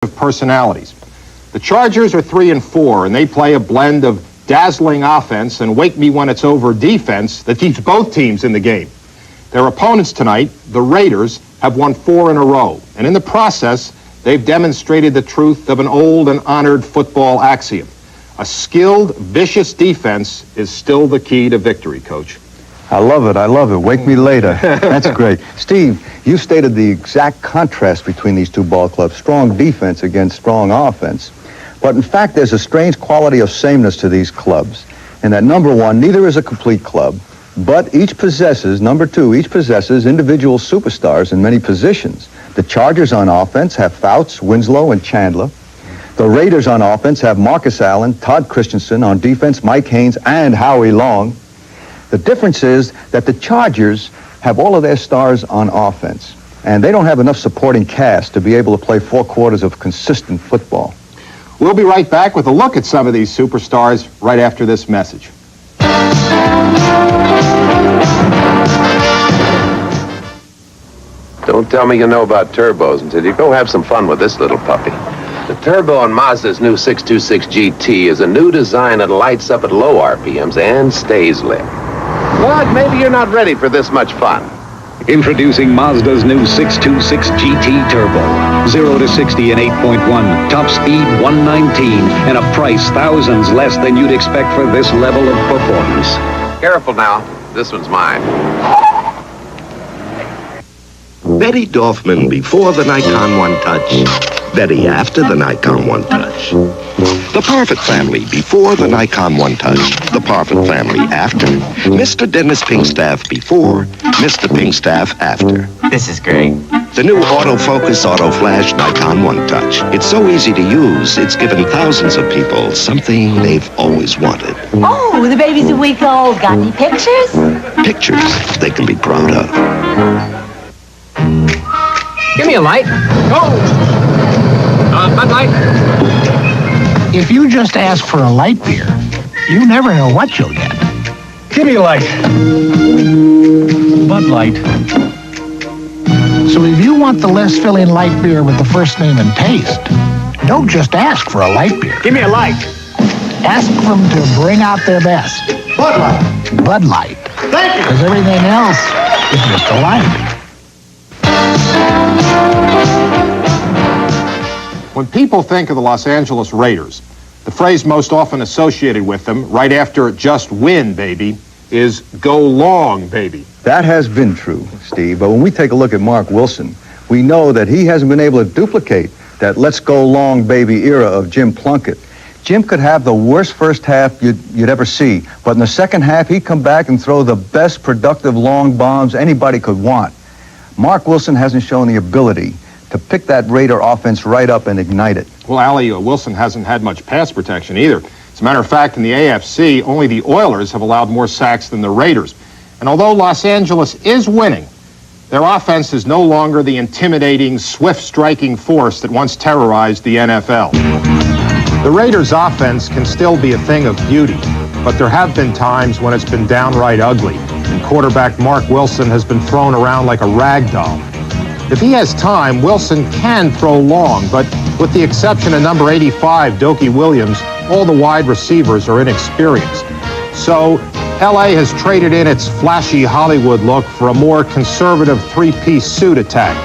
of personalities. The Chargers are 3-4, and they play a blend of dazzling offense and wake me when it's over defense that keeps both teams in the game. Their opponents tonight, the Raiders, have won 4 in a row, and in the process, they've demonstrated the truth of an old and honored football axiom. A skilled, vicious defense is still the key to victory, Coach. I love it. Wake me later. That's great. Steve, you stated the exact contrast between these two ball clubs, strong defense against strong offense. But in fact, there's a strange quality of sameness to these clubs. And that number one, neither is a complete club, but each possesses individual superstars in many positions. The Chargers on offense have Fouts, Winslow, and Chandler. The Raiders on offense have Marcus Allen, Todd Christensen. On defense, Mike Haynes and Howie Long. The difference is that the Chargers have all of their stars on offense, and they don't have enough supporting cast to be able to play 4 quarters of consistent football. We'll be right back with a look at some of these superstars right after this message. Don't tell me you know about turbos until you go have some fun with this little puppy. The turbo on Mazda's new 626 GT is a new design that lights up at low RPMs and stays lit. But maybe you're not ready for this much fun. Introducing Mazda's new 626 GT Turbo. 0 to 60 in 8.1, top speed 119, and a price thousands less than you'd expect for this level of performance. Careful now, this one's mine. Betty Dorfman before the Nikon One Touch. Betty after the Nikon One Touch. The Parfit family before the Nikon One Touch. The Parfit family after. Mr. Dennis Pinkstaff before. Mr. Pinkstaff after. This is great. The new autofocus auto flash Nikon One Touch. It's so easy to use, it's given thousands of people something they've always wanted. Oh, the baby's a week old. Got any pictures? Pictures they can be proud of. Give me a light. Bud Light. If you just ask for a light beer, you never know what you'll get. Give me a light. Bud Light. So if you want the less filling light beer with the first name and taste, don't just ask for a light beer. Give me a light. Ask them to bring out their best. Bud Light. Bud Light. Thank you. Because everything else is just a light. When people think of the Los Angeles Raiders, the phrase most often associated with them, right after just win, baby, is go long, baby. That has been true, Steve, but when we take a look at Mark Wilson, we know that he hasn't been able to duplicate that let's go long, baby era of Jim Plunkett. Jim could have the worst first half you'd ever see, but in the second half, he'd come back and throw the best productive long bombs anybody could want. Mark Wilson hasn't shown the ability to pick that Raider offense right up and ignite it. Well, Allie, Wilson hasn't had much pass protection either. As a matter of fact, in the AFC, only the Oilers have allowed more sacks than the Raiders. And although Los Angeles is winning, their offense is no longer the intimidating, swift-striking force that once terrorized the NFL. The Raiders' offense can still be a thing of beauty, but there have been times when it's been downright ugly, and quarterback Mark Wilson has been thrown around like a rag doll. If he has time, Wilson can throw long, but with the exception of number 85, Dokie Williams, all the wide receivers are inexperienced. So, LA has traded in its flashy Hollywood look for a more conservative 3-piece suit attack,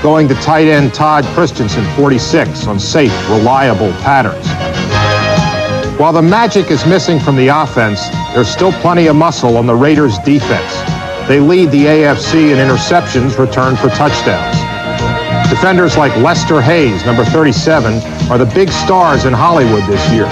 going to tight end Todd Christensen, 46, on safe, reliable patterns. While the magic is missing from the offense, there's still plenty of muscle on the Raiders' defense. They lead the AFC in interceptions returned for touchdowns. Defenders like Lester Hayes, number 37, are the big stars in Hollywood this year.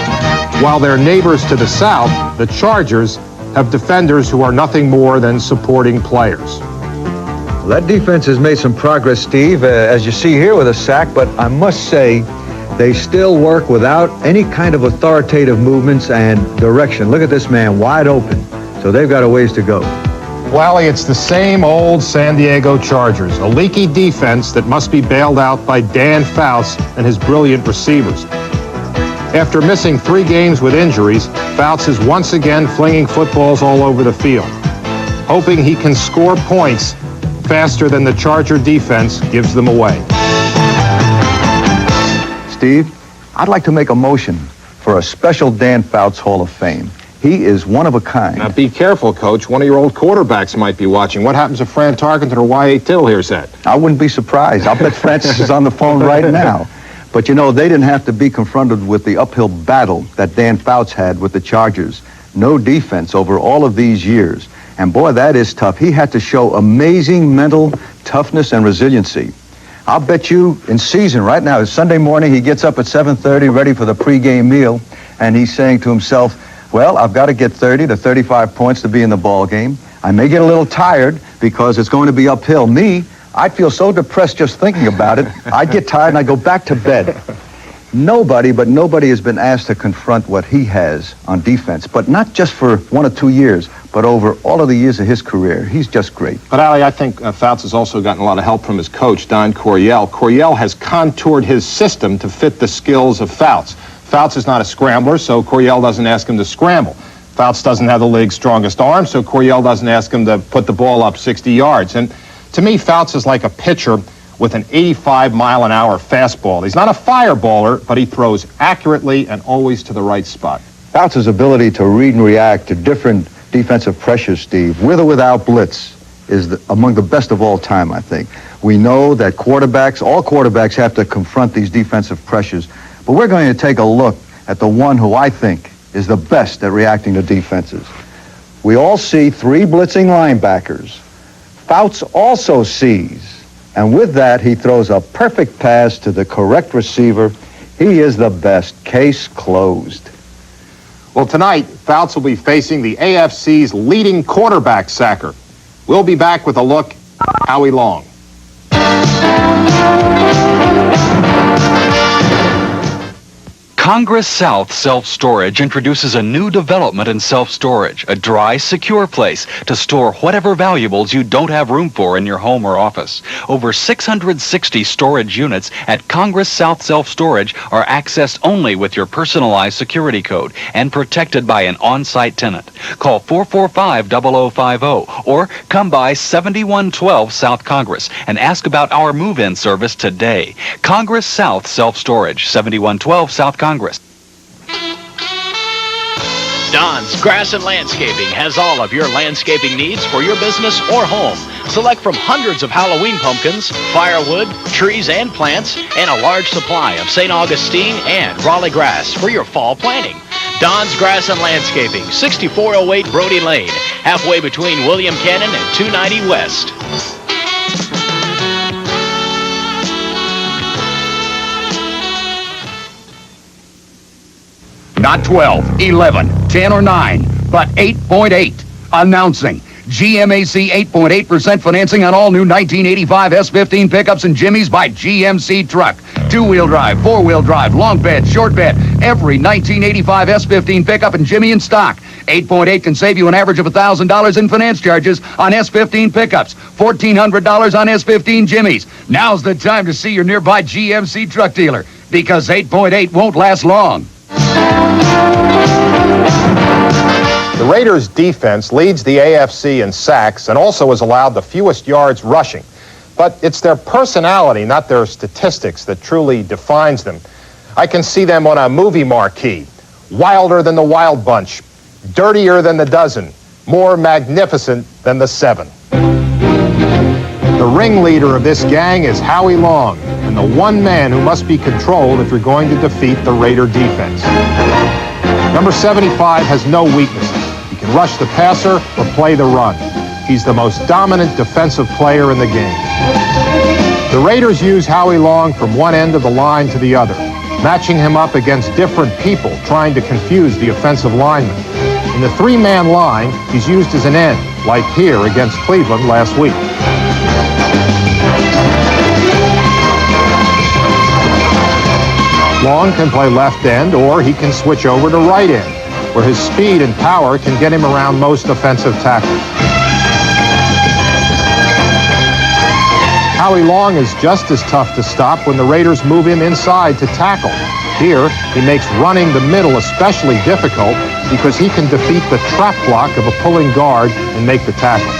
While their neighbors to the south, the Chargers, have defenders who are nothing more than supporting players. Well, that defense has made some progress, Steve, as you see here with a sack, but I must say they still work without any kind of authoritative movements and direction. Look at this man, wide open. So they've got a ways to go. Well, it's the same old San Diego Chargers, a leaky defense that must be bailed out by Dan Fouts and his brilliant receivers. After missing 3 games with injuries, Fouts is once again flinging footballs all over the field, hoping he can score points faster than the Charger defense gives them away. Steve, I'd like to make a motion for a special Dan Fouts Hall of Fame. He is one of a kind. Now, be careful, Coach. One of your old quarterbacks might be watching. What happens if Fran Tarkenton or Y.A. Till hears that? I wouldn't be surprised. I'll bet Francis is on the phone right now. But, you know, they didn't have to be confronted with the uphill battle that Dan Fouts had with the Chargers. No defense over all of these years. And, boy, that is tough. He had to show amazing mental toughness and resiliency. I'll bet you in season right now, it's Sunday morning, he gets up at 7:30 ready for the pregame meal, and he's saying to himself, well, I've got to get 30 to 35 points to be in the ball game. I may get a little tired because it's going to be uphill. Me, I'd feel so depressed just thinking about it. I'd get tired and I'd go back to bed. Nobody has been asked to confront what he has on defense, but not just for 1 or 2 years, but over all of the years of his career. He's just great. But, Ali, I think Fouts has also gotten a lot of help from his coach, Don Coryell. Coryell has contoured his system to fit the skills of Fouts. Fouts is not a scrambler, so Coryell doesn't ask him to scramble. Fouts doesn't have the league's strongest arm, so Coryell doesn't ask him to put the ball up 60 yards. And to me, Fouts is like a pitcher with an 85-mile-an-hour fastball. He's not a fireballer, but he throws accurately and always to the right spot. Fouts' ability to read and react to different defensive pressures, Steve, with or without blitz, is among the best of all time, I think. We know that all quarterbacks have to confront these defensive pressures, but we're going to take a look at the one who I think is the best at reacting to defenses. We all see 3 blitzing linebackers. Fouts also sees, and with that, he throws a perfect pass to the correct receiver. He is the best. Case closed. Well, tonight, Fouts will be facing the AFC's leading quarterback sacker. We'll be back with a look at Howie Long. Congress South Self-Storage introduces a new development in self-storage, a dry, secure place to store whatever valuables you don't have room for in your home or office. Over 660 storage units at Congress South Self-Storage are accessed only with your personalized security code and protected by an on-site tenant. Call 445-0050 or come by 7112 South Congress and ask about our move-in service today. Congress South Self-Storage, 7112 South Congress. Don's Grass and Landscaping has all of your landscaping needs for your business or home. Select from hundreds of Halloween pumpkins, firewood, trees and plants, and a large supply of St. Augustine and Raleigh grass for your fall planting. Don's Grass and Landscaping, 6408 Brody Lane, halfway between William Cannon and 290 West. Not 12, 11, 10, or 9, but 8.8. Announcing GMAC 8.8% financing on all new 1985 S15 pickups and Jimmys by GMC Truck. 2-wheel drive, 4-wheel drive, long bed, short bed, every 1985 S15 pickup and Jimmy in stock. 8.8 can save you an average of $1,000 in finance charges on S15 pickups, $1,400 on S15 Jimmys. Now's the time to see your nearby GMC truck dealer, because 8.8 won't last long. The Raiders' defense leads the AFC in sacks and also has allowed the fewest yards rushing. But it's their personality, not their statistics, that truly defines them. I can see them on a movie marquee. Wilder than the Wild Bunch, dirtier than the dozen, more magnificent than the 7. The ringleader of this gang is Howie Long, and the one man who must be controlled if you're going to defeat the Raider defense. Number 75 has no weaknesses. He can rush the passer or play the run. He's the most dominant defensive player in the game. The Raiders use Howie Long from one end of the line to the other, matching him up against different people, trying to confuse the offensive linemen. In the 3-man line, he's used as an end, like here against Cleveland last week. Long can play left end, or he can switch over to right end, where his speed and power can get him around most offensive tackles. Howie Long is just as tough to stop when the Raiders move him inside to tackle. Here, he makes running the middle especially difficult because he can defeat the trap block of a pulling guard and make the tackle.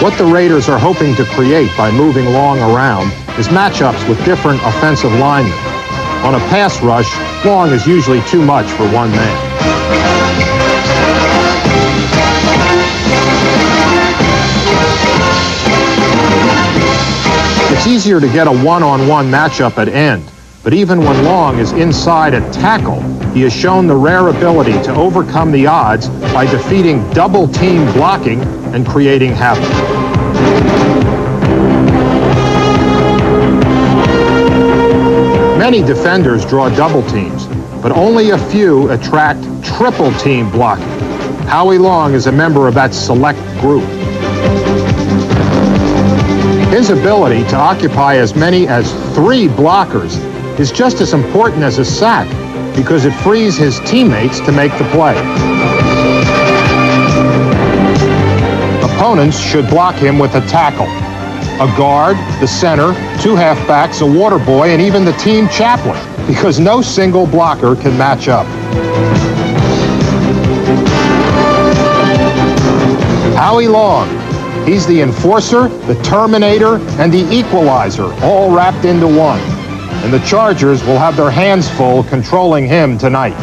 What the Raiders are hoping to create by moving Long around is matchups with different offensive linemen. On a pass rush, long is usually too much for one man. It's easier to get a one-on-one matchup at end, but even when Long is inside at tackle, he has shown the rare ability to overcome the odds by defeating double-team blocking and creating havoc. Many defenders draw double teams, but only a few attract triple team blocking. Howie Long is a member of that select group. His ability to occupy as many as 3 blockers is just as important as a sack because it frees his teammates to make the play. Opponents should block him with a tackle, a guard, the center, 2 halfbacks, a water boy, and even the team chaplain, because no single blocker can match up. Howie Long. He's the enforcer, the terminator, and the equalizer, all wrapped into one. And the Chargers will have their hands full controlling him tonight.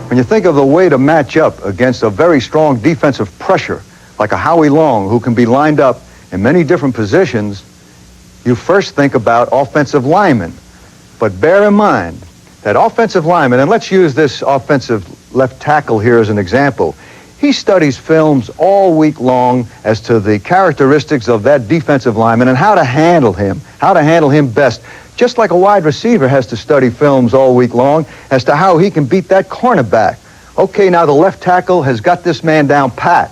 When you think of the way to match up against a very strong defensive pressure, like a Howie Long, who can be lined up in many different positions, you first think about offensive linemen. But bear in mind that offensive linemen, and let's use this offensive left tackle here as an example, he studies films all week long as to the characteristics of that defensive lineman and how to handle him best. Just like a wide receiver has to study films all week long as to how he can beat that cornerback. Okay, now the left tackle has got this man down pat.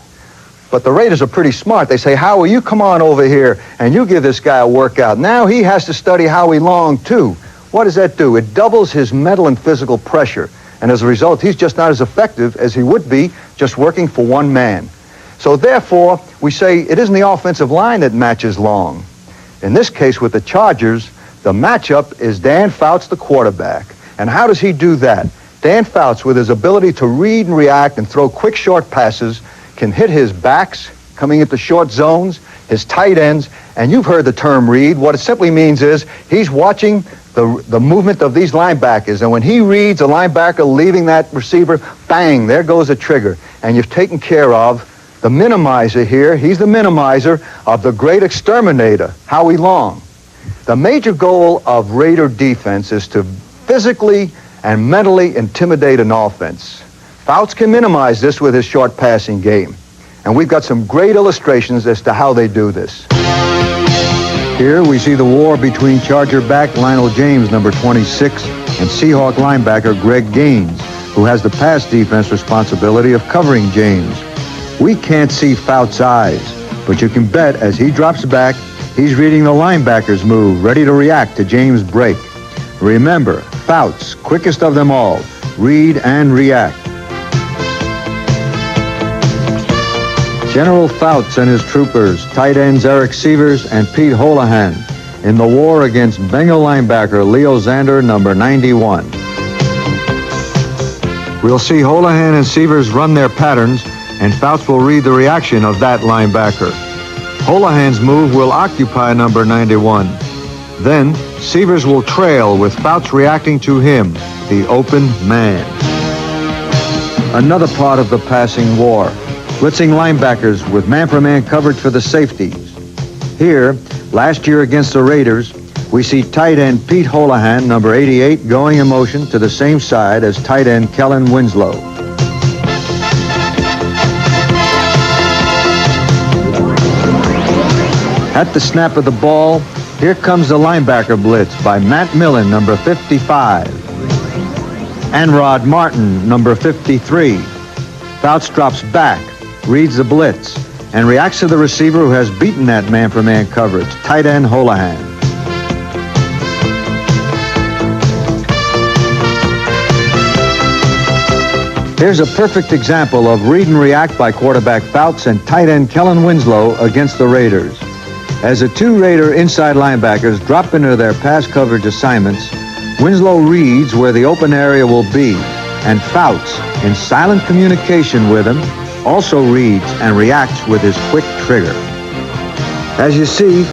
But the Raiders are pretty smart. They say, Howie, you come on over here and you give this guy a workout. Now he has to study Howie Long, too. What does that do? It doubles his mental and physical pressure. And as a result, he's just not as effective as he would be just working for one man. So therefore, we say it isn't the offensive line that matches Long. In this case with the Chargers, the matchup is Dan Fouts, the quarterback. And how does he do that? Dan Fouts, with his ability to read and react and throw quick short passes, can hit his backs coming into short zones, his tight ends, and you've heard the term read. What it simply means is he's watching the movement of these linebackers, and when he reads a linebacker leaving that receiver, bang, there goes a trigger, and you've taken care of the minimizer here. He's the minimizer of the great exterminator, Howie Long. The major goal of Raider defense is to physically and mentally intimidate an offense. Fouts can minimize this with his short passing game, and we've got some great illustrations as to how they do this. Here we see the war between Charger back Lionel James, number 26, and Seahawk linebacker Greg Gaines, who has the pass defense responsibility of covering James. We can't see Fouts' eyes, but you can bet as he drops back, he's reading the linebacker's move, ready to react to James' break. Remember, Fouts, quickest of them all, read and react. General Fouts and his troopers, tight ends Eric Sievers and Pete Holohan, in the war against Bengal linebacker Leo Zander, number 91. We'll see Holohan and Sievers run their patterns, and Fouts will read the reaction of that linebacker. Holohan's move will occupy number 91. Then, Sievers will trail with Fouts reacting to him, the open man. Another part of the passing war, blitzing linebackers with man-for-man coverage for the safeties. Here, last year against the Raiders, we see tight end Pete Holohan, number 88, going in motion to the same side as tight end Kellen Winslow. At the snap of the ball, here comes the linebacker blitz by Matt Millen, number 55. And Rod Martin, number 53. Fouts drops back, reads the blitz, and reacts to the receiver who has beaten that man-for-man coverage, tight end Holohan. Here's a perfect example of read and react by quarterback Fouts and tight end Kellen Winslow against the Raiders. As the two Raider inside linebackers drop into their pass coverage assignments, Winslow reads where the open area will be, and Fouts, in silent communication with him, also reads and reacts with his quick trigger. As you see,